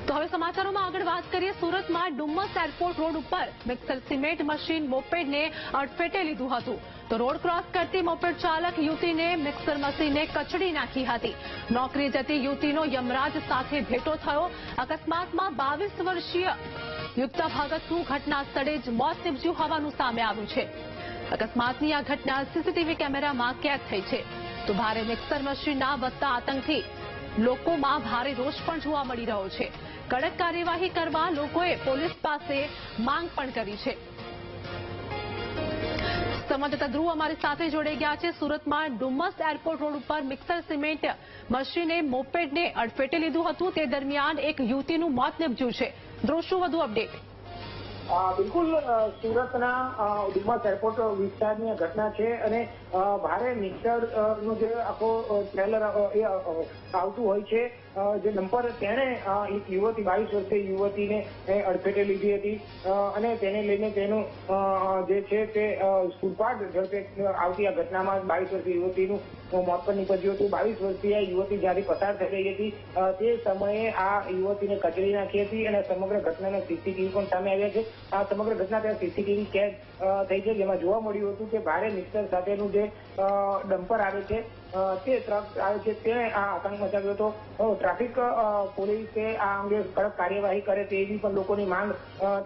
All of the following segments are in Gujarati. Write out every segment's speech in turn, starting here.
તો હવે સમાચારોમાં આગળ વાત કરીએ। સુરતમાં ડુમ્મસ એરપોર્ટ રોડ ઉપર મિક્સર સિમેન્ટ મશીન મોપેડને અડફેટે લીધું હતું। તો રોડ ક્રોસ કરતી મોપેડ ચાલક યુવતીને મિક્સર મશીને કચડી નાખી હતી। નોકરી જતી યુવતીનો યમરાજ સાથે ભેટો થયો। અકસ્માતમાં 22 વર્ષીય યુક્તા ભગતનું ઘટના સ્થળે જ મોત નીપજ્યું હોવાનું સામે આવ્યું છે। અકસ્માતની આ ઘટના સીસીટીવી કેમેરામાં કેદ થઈ છે। તો ભારે મિક્સર મશીનના વધતા આતંકથી લોકોમાં ભારે રોષ પણ જોવા મળી રહ્યો છે। કડક કાર્યવાહી કરવા લોકોએ પોલીસ પાસે માંગ પણ કરી છે। સંવાદદાતા ધ્રુવ અમારી સાથે જોડાઈ ગયા છે। સુરતમાં ડુમ્મસ એરપોર્ટ રોડ ઉપર મિક્સર સિમેન્ટ મશીને મોપેડને અડફેટે લીધું હતું। તે દરમિયાન એક યુવતીનું મોત નીપજ્યું છે। ધ્રુવ, શું વધુ અપડેટ? બિલકુલ, સુરતના ડુમ્મસ એરપોર્ટ વિસ્તારની ઘટના છે અને ભારે મિક્સરનું જે આખો ટ્રેલર આવતું હોય છે, જે નંબર તેણે એક યુવતી 22 વર્ષીય યુવતીને અડફેટે લીધી હતી અને તેને લઈને તેનું જે છે તે સુપાટ ઝડપે આવતી આ ઘટનામાં 22 વર્ષીય યુવતીનું મોત પણ નીપજ્યું હતું। 22 વર્ષીય યુવતી જ્યારે પસાર થઈ રહી હતી તે સમયે આ યુવતીને કચડી નાખી હતી અને સમગ્ર ઘટનાના સીસીટીવી પણ સામે આવ્યા છે। આ સમગ્ર ઘટના ત્યાં સીસીટીવી કેદ થઈ છે, જેમાં જોવા મળ્યું હતું કે ભારે મિક્સર સાથેનું જે ડમ્પર આવે છે, તે ટ્રક આવે છે, તેણે આ આતંક મચાવ્યો હતો। ટ્રાફિક પોલીસે આ અંગે કડક કાર્યવાહી કરે તેવી પણ લોકોની માંગ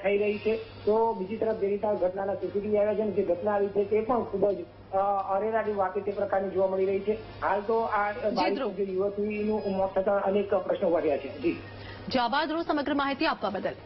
થઈ રહી છે। તો બીજી તરફ જે રીતે ઘટનાના સીસીટીવી આવ્યા છે અને જે ઘટના આવી છે તે પણ ખૂબ જ અરેરાટી વાતે તે પ્રકારની જોવા મળી રહી છે। હાલ તો આ યુવતીનું મોત થતા અનેક પ્રશ્નો વધ્યા છે। જી, જવાબ સમગ્ર માહિતી આપવા બદલ।